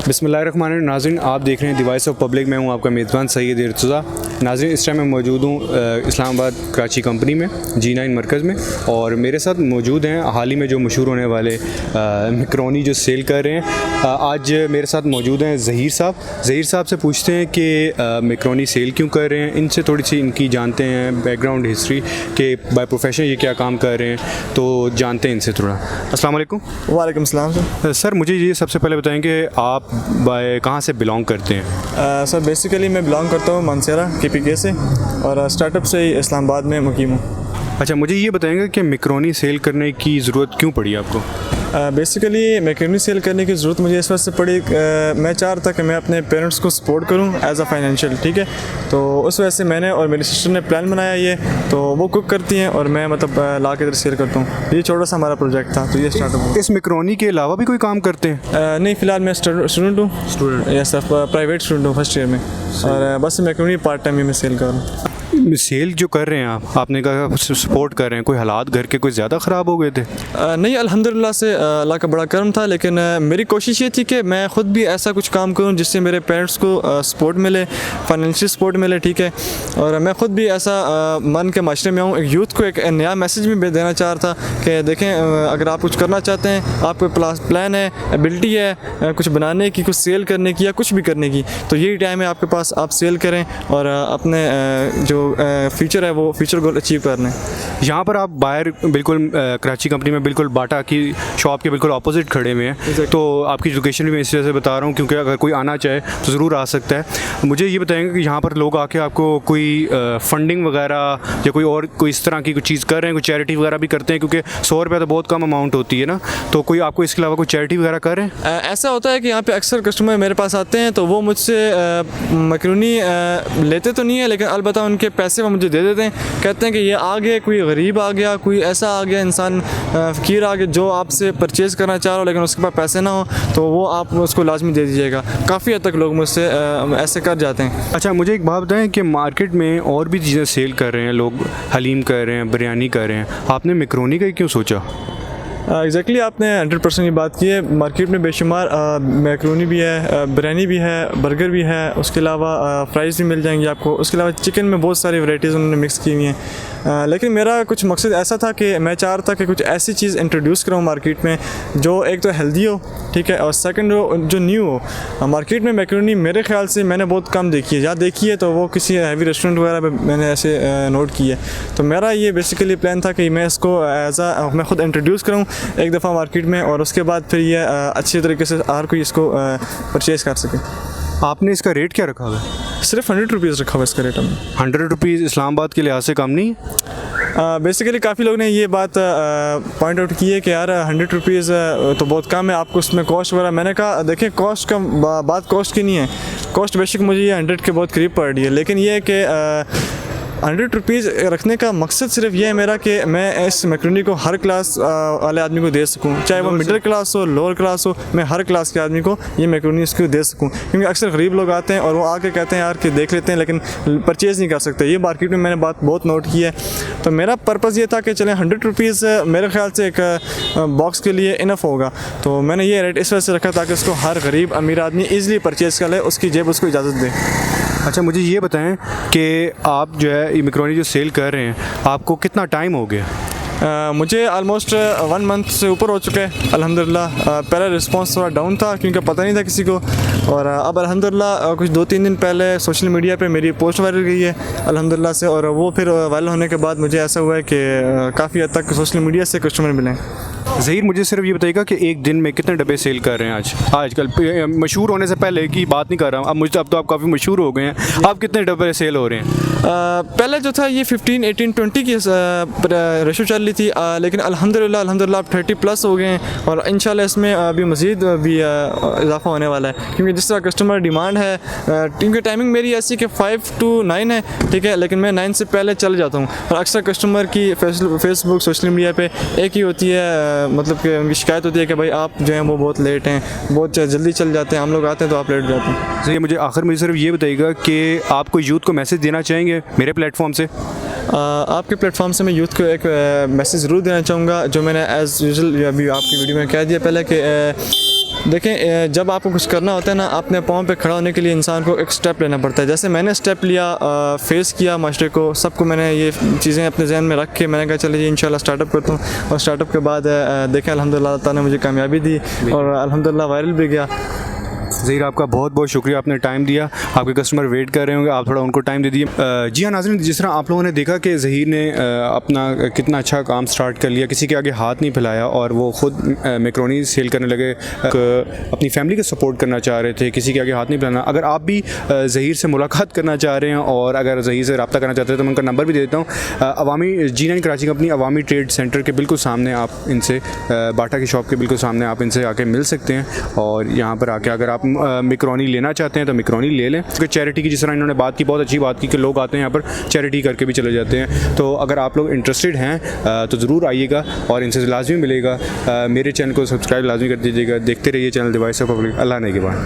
बिस्मिल्लाहिर्रहमानिर्रहीम। नाज़रीन, आप देख रहे हैं द वॉइस ऑफ पब्लिक। मैं हूं आपका मेज़बान सैयद इर्तज़ा। नाज़रीन, इस टाइम मैं मौजूद हूं इस्लामाबाद कराची कंपनी में G9 मरकज़ में, और मेरे साथ मौजूद हैं हाल ही में जो मशहूर होने वाले मैकरोनी जो सेल कर रहे हैं। आज मेरे साथ मौजूद हैं ज़हीर साहब। ज़हीर साहब से पूछते हैं कि मैकरोनी सेल क्यों कर रहे हैं, इनसे थोड़ी सी इनकी जानते हैं बैकग्राउंड हिस्ट्री के बाय प्रोफेशन ये क्या काम कर रहे हैं, तो जानते हैं इनसे थोड़ा। अस्सलाम वालेकुम। वालेकुम सलाम सर, मुझे ये सबसे पहले बताएंगे आप कहाँ से बिलोंग करते हैं? सर बेसिकली मैं बिलोंग करता हूँ मानसेरा KPK से, और स्टार्टअप से ही इस्लामाबाद में मुकीम हूँ। अच्छा, मुझे ये बताएंगे कि मैकरोनी सेल करने की ज़रूरत क्यों पड़ी आपको? बेसिकली मैकरोनी सेल करने की ज़रूरत मुझे इस वजह से पड़ी, मैं चाह रहा था कि मैं अपने पेरेंट्स को सपोर्ट करूं एज अ फाइनेंशियल, ठीक है। तो उस वजह से मैंने और मेरी सिस्टर ने प्लान बनाया ये, तो वो कुक करती हैं और मैं मतलब ला के इधर सेल करता हूँ। ये छोटा सा हमारा प्रोजेक्ट था, तो ये स्टार्टअप हुआ। इस मैकरोनी के अलावा भी कोई काम करते हैं? नहीं, फ़िलहाल मैं स्टूडेंट हूँ। Student? Yes sir, private student हूँ फर्स्ट ईयर में, और बस मैकरोनी पार्ट टाइम ही मैं सेल कर रहा हूँ। सेल जो कर रहे हैं आपने कहा सपोर्ट कर रहे हैं, कोई हालात घर के कोई ज़्यादा ख़राब हो गए थे? नहीं, अल्हम्दुलिल्लाह से अल्लाह का बड़ा करम था, लेकिन मेरी कोशिश ये थी कि मैं ख़ुद भी ऐसा कुछ काम करूं जिससे मेरे पेरेंट्स को सपोर्ट मिले, फाइनेंशियल सपोर्ट मिले, ठीक है। और मैं ख़ुद भी ऐसा मन के माशरे में आऊँ, यूथ को एक नया मैसेज भी देना चाह रहा था कि देखें, अगर आप कुछ करना चाहते हैं, आपको प्लान है, एबिलिटी है कुछ बनाने की, कुछ सेल करने की या कुछ भी करने की, तो यही टाइम है आपके पास, आप सेल करें और अपने जो फ्यूचर है वो फ्यूचर गोल अचीव करने। यहाँ पर आप बाहर बिल्कुल कराची कंपनी में बिल्कुल बाटा की शॉप के बिल्कुल ऑपोजिट खड़े हुए हैं, तो आपकी लोकेशन भी मैं इस वजह से बता रहा हूँ क्योंकि अगर कोई आना चाहे तो ज़रूर आ सकता है। मुझे ये बताएंगे कि यहाँ पर लोग आके आपको कोई फंडिंग वगैरह या कोई इस तरह की कुछ चीज़ कर रहे हैं, कोई चैरिटी वगैरह भी करते हैं, क्योंकि 100 रुपये तो बहुत कम अमाउंट होती है ना, तो कोई आपको इसके अलावा कोई चैरिटी वगैरह कर रहे हैं? ऐसा होता है कि यहाँ पे अक्सर कस्टमर मेरे पास आते हैं तो वो मुझसे मैकरोनी लेते तो नहीं है, लेकिन अलबत्ता उनके पैसे वो मुझे दे देते हैं। कहते हैं कि ये आ गए, कोई गरीब आ गया, कोई ऐसा आ गया इंसान फ़कीर आ गया जो आपसे परचेज़ करना चाह रहा हो लेकिन उसके पास पैसे ना हो, तो वो आप उसको लाजमी दे दीजिएगा। काफ़ी हद तक लोग मुझसे ऐसे कर जाते हैं। अच्छा, मुझे एक बात बताएं कि मार्केट में और भी चीज़ें सेल कर रहे हैं लोग, हलीम कर रहे हैं, बिरयानी कर रहे हैं, आपने मैकरोनी का क्यों सोचा? एग्जैक्टली आपने 100% की बात की है। मार्केट में बेशुमार मैकरोनी भी है, बिरयानी भी है, बर्गर भी है, उसके अलावा फ्राइज़ भी मिल जाएंगी आपको, उसके अलावा चिकन में बहुत सारी वैरायटीज़ उन्होंने मिक्स की हुई हैं। लेकिन मेरा कुछ मकसद ऐसा था कि मैं चाह रहा था कि कुछ ऐसी चीज़ इंट्रोड्यूस कराऊँ मार्केट में जो एक तो हेल्दी हो, ठीक है, और सेकंड जो न्यू हो। मार्केट में मैकरोनी मेरे ख्याल से मैंने बहुत कम देखी है, जहाँ देखी है तो वो किसी हैवी रेस्टोरेंट वगैरह पे मैंने ऐसे नोट की है। तो मेरा ये बेसिकली प्लान था कि मैं इसको मैं ख़ुद इंट्रोड्यूस कराऊँ एक दफ़ा मार्केट में, और उसके बाद फिर ये अच्छी तरीके से हर कोई इसको परचेज़ कर सके। आपने इसका रेट क्या रखा हुआ है? सिर्फ 100 रुपीज़ रखा हुआ इसका रेट हमने। 100 रुपीज़ इस्लामाबाद के लिहाज से कम नहीं? बेसिकली काफ़ी लोग ने ये बात पॉइंट आउट की है कि यार 100 रुपीज़ तो बहुत कम है, आपको उसमें कॉस्ट वगैरह। मैंने कहा देखें, कॉस्ट का बात कॉस्ट की नहीं है, कॉस्ट बेशक मुझे ये 100 के बहुत करीब पड़ रही है, लेकिन ये है कि 100 रुपीज़ रखने का मकसद सिर्फ ये है मेरा कि मैं इस मैकरोनी को हर क्लास वाले आदमी को दे सकूं, चाहे वो मिडिल क्लास हो, लोअर क्लास हो, मैं हर क्लास के आदमी को ये मैकरोनी इसको दे सकूं। क्योंकि अक्सर गरीब लोग आते हैं और वो आके कहते हैं यार कि देख लेते हैं, लेकिन परचेज़ नहीं कर सकते। ये मार्केट में मैंने बात बहुत नोट की है। तो मेरा पर्पज़ ये था कि चलें 100 रुपीज़ मेरे ख्याल से एक बॉक्स के लिए इनफ होगा, तो मैंने ये रेट इस वजह से रखा ताकि उसको हर गरीब अमीर आदमी ईज़िली परचेज़ कर ले, उसकी जेब उसको इजाज़त दे। अच्छा, मुझे ये बताएं कि आप जो है ये मैकरोनी जो सेल कर रहे हैं, आपको कितना टाइम हो गया? मुझे आलमोस्ट 1 मंथ से ऊपर हो चुका है अल्हम्दुलिल्लाह। पहला रिस्पांस थोड़ा डाउन था क्योंकि पता नहीं था किसी को, और अब अल्हम्दुलिल्लाह कुछ 2-3 दिन पहले सोशल मीडिया पे मेरी पोस्ट वायरल गई है अल्हम्दुलिल्लाह से, और वो फिर वायरल होने के बाद मुझे ऐसा हुआ है कि काफ़ी हद तक सोशल मीडिया से कस्टमर मिले। ज़हीर, मुझे सिर्फ ये बताइएगा कि एक दिन में कितने डब्बे सेल कर रहे हैं आजकल? मशहूर होने से पहले की बात नहीं कर रहा हूँ, अब तो आप काफ़ी मशहूर हो गए हैं, आप कितने डब्बे सेल हो रहे हैं? पहले जो था ये 15, 18, 20 की रेशो चल रही थी, लेकिन अल्हम्दुलिल्लाह अब 30+ हो गए हैं, और इंशाल्लाह इसमें अभी मज़ीद भी इजाफा होने वाला है, क्योंकि जिस तरह कस्टमर डिमांड है। क्योंकि टाइमिंग मेरी ऐसी कि 5 to 9 है, ठीक है, लेकिन मैं 9 से पहले चल जाता हूँ, और अक्सर कस्टमर की फेसबुक सोशल मीडिया पे एक ही होती है, मतलब कि उनकी शिकायत होती है कि भाई आप जो हैं वो बहुत लेट हैं, बहुत जल्दी चल जाते हैं, हम लोग आते हैं तो आप लेट जाते हैं। सही, मुझे आखिर में सिर्फ ये बताइएगा कि आप कोई यूथ को मैसेज देना चाहेंगे मेरे प्लेटफॉर्म से? आपके प्लेटफॉर्म से मैं यूथ को एक मैसेज ज़रूर देना चाहूँगा, जो मैंने एज़ यूजुअल अभी आपकी वीडियो में कह दिया पहले कि देखें, जब आपको कुछ करना होता है ना, अपने पाँव पे खड़ा होने के लिए इंसान को एक स्टेप लेना पड़ता है। जैसे मैंने स्टेप लिया, फेस किया माशरे को, सबको मैंने ये चीज़ें अपने जहन में रख के मैंने कहा चलिए इंशाल्लाह स्टार्टअप करता हूँ। और स्टार्टअप के बाद देखें अल्हम्दुलिल्लाह अल्लाह ताला ने मुझे कामयाबी दी और अल्हम्दुलिल्लाह वायरल भी गया। ज़हीर, आपका बहुत बहुत शुक्रिया, आपने टाइम दिया। आपके कस्टमर वेट कर रहे होंगे, आप थोड़ा उनको टाइम दे दिए। जी हाँ नाज़रीन, जिस तरह आप लोगों ने देखा कि ज़हीर ने अपना कितना अच्छा काम स्टार्ट कर लिया, किसी के आगे हाथ नहीं फैलाया और वो ख़ुद मैक्रोनी सेल करने लगे, अपनी फैमिली को सपोर्ट करना चाह रहे थे, किसी के आगे हाथ नहीं फैलाना। अगर आप भी ज़हीर से मुलाकात करना चाह रहे हैं और अगर ज़हीर से रब्ता करना चाहते हैं तो मैं उनका नंबर भी दे देता हूँ। अवामी G9 कराची कंपनी अवामी ट्रेड सेंटर के बिल्कुल सामने, आप इनसे बाटा की शॉप के बिल्कुल सामने आप इनसे आके मिल सकते हैं। और यहाँ पर आके अगर आप मैक्रोनी लेना चाहते हैं तो मैक्रोनी ले लें, क्योंकि चैरिटी की जिस तरह इन्होंने बात की, बहुत अच्छी बात की कि लोग आते हैं यहाँ पर चैरिटी करके भी चले जाते हैं। तो अगर आप लोग इंटरेस्टेड हैं तो ज़रूर आइएगा और इनसे लाजमी मिलेगा। मेरे चैनल को सब्सक्राइब लाजमी कर दीजिएगा। देखते रहिए चैनल डिवाइस ऑफ पब्लिक। अल्लाह ने के बाद।